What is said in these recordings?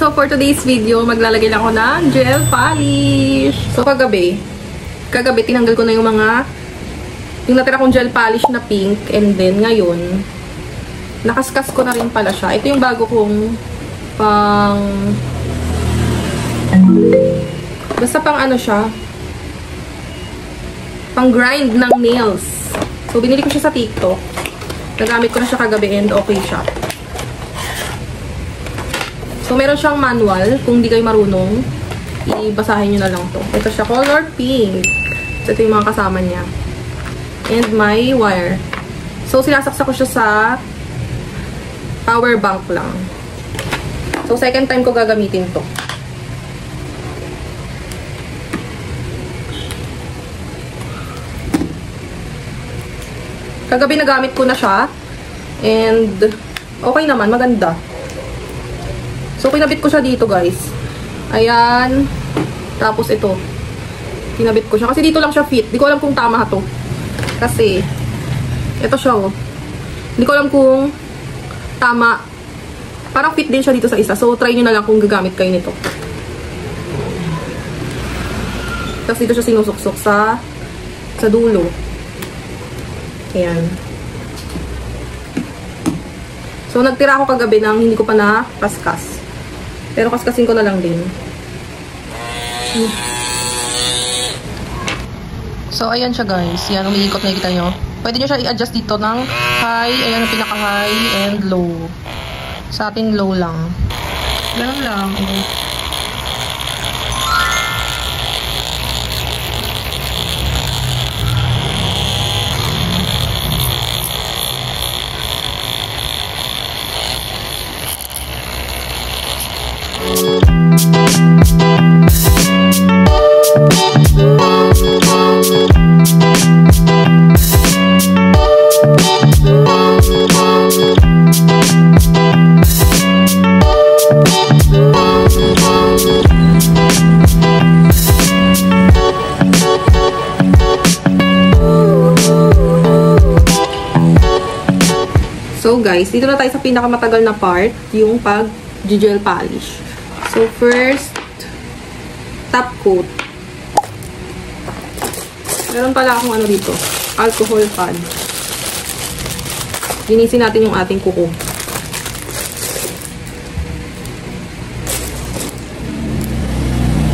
So for today's video, maglalagay lang ako ng gel polish. So kagabi tinanggal ko na yung natira kong gel polish na pink, and then ngayon nakaskas ko na rin pala siya. Ito yung bago kong basta pang ano siya, pang grind ng nails. So binili ko siya sa TikTok. Nagamit ko na siya kagabi and okay siya. So, meron siyang manual. Kung di kayo marunong, ibasahin nyo na lang to. Ito siya, color pink. So, ito yung mga kasama niya. And my wire. So, sinasaksak ko siya sa power bank lang. So, second time ko gagamitin to. Kagabi nagamit ko na siya. And, okay naman, maganda. So, kinabit ko siya dito, guys. Ayan. Tapos, ito. Kinabit ko siya. Kasi dito lang siya fit. Di ko alam kung tama to. Kasi, ito siya, oh. Hindi ko alam kung tama. Parang fit din siya dito sa isa. So, try nyo na lang kung gagamit kayo nito. Tapos, dito siya sinusuksok sa dulo. Ayan. So, nagtira ako kagabi ng hindi ko pa nakaskas. Pero kaskasin ko na lang din. So, ayan siya guys. Yan, umiikot na kita nyo. Pwede nyo siya i-adjust dito ng high. Ayan ang pinaka-high and low. Sa atin, low lang. Ganun lang. So guys, dito na tayo sa pinakamatagal na part, yung pag-gel polish. So first, top coat. Meron pala akong ano dito, alcohol pad. Linisin natin yung ating kuko.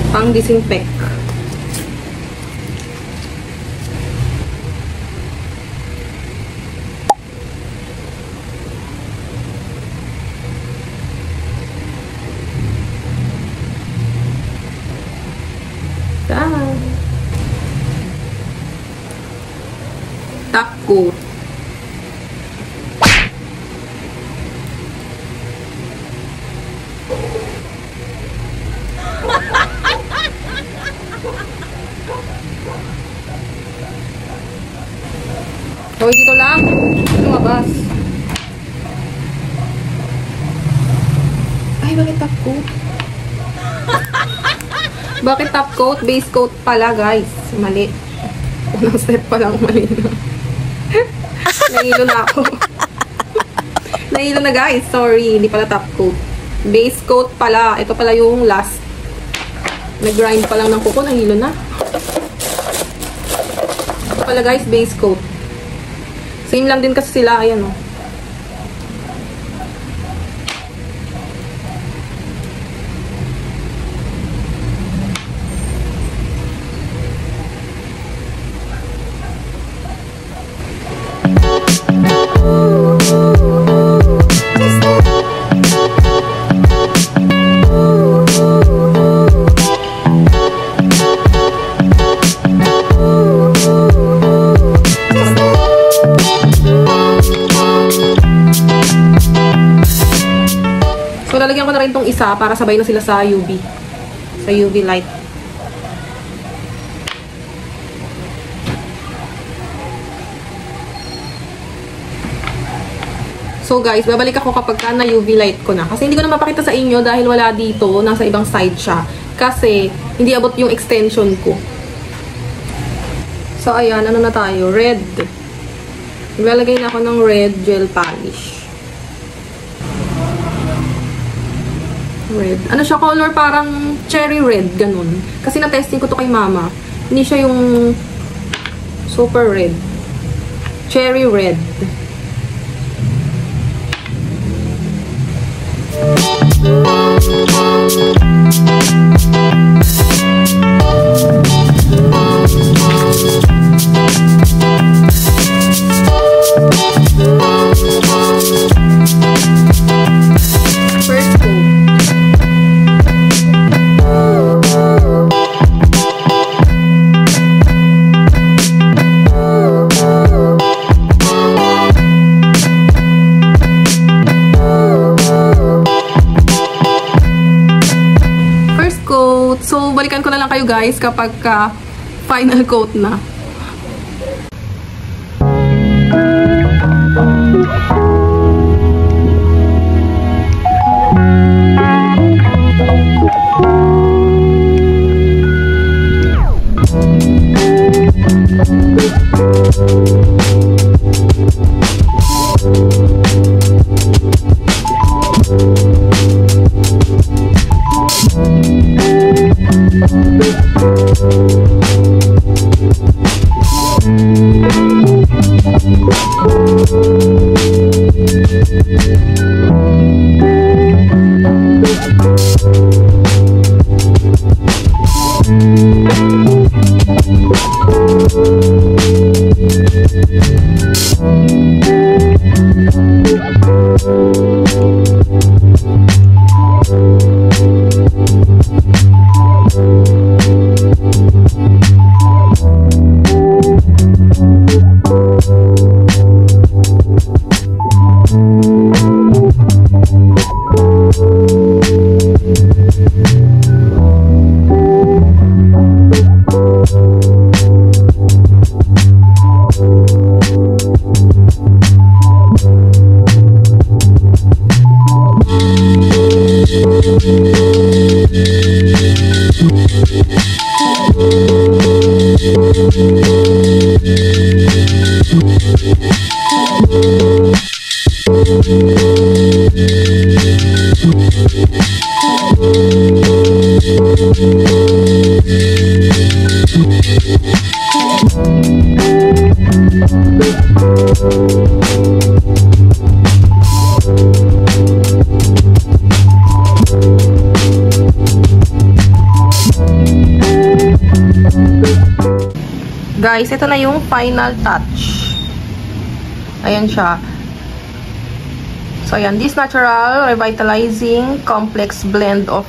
Pang disinfect. Top coat. So, dito lang. Lumabas. Ay, bakit top coat? Bakit top coat? Base coat pala, guys. Mali. Unang step pa lang, mali na. Nahilo na ako. Nahilo na, guys. Sorry, hindi pala top coat. Base coat pala. Ito pala yung last. Nag-grind pa lang ng kuko. Nahilo na. Ito pala, guys, base coat. Same lang din kasi sila. Ayan, oh. So, lalagyan ko na rin itong isa para sabay na sila sa UV. Sa UV light. So, guys, babalik ako kapag na UV light ko na. Kasi hindi ko na mapakita sa inyo dahil wala dito. Nasa ibang side siya. Kasi, hindi abot yung extension ko. So, ayan. Ano na tayo? Red. Maglalagay na ako ng red gel polish. Red. Ano siya? Color parang cherry red. Ganun. Kasi na-testing ko to kay mama. Hindi siya yung super red. Cherry red. First coat. So, balikan ko na lang kayo guys kapag final coat na. Guys, ito na yung final touch. Ayan siya. So, ayan. This natural, revitalizing, complex blend of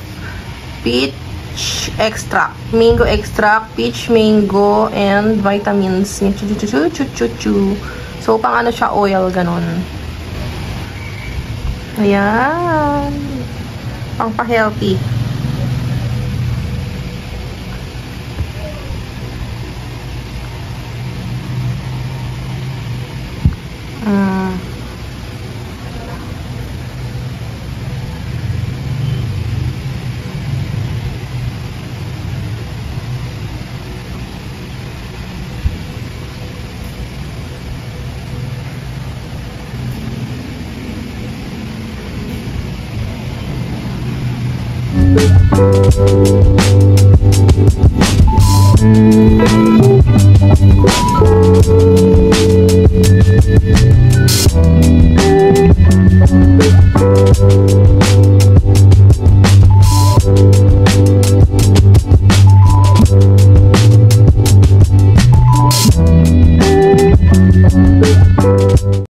peach extract, mango extract, peach mango, and vitamins. So, pang ano siya, oil, ganun. Ayan. Pang pa-healthy.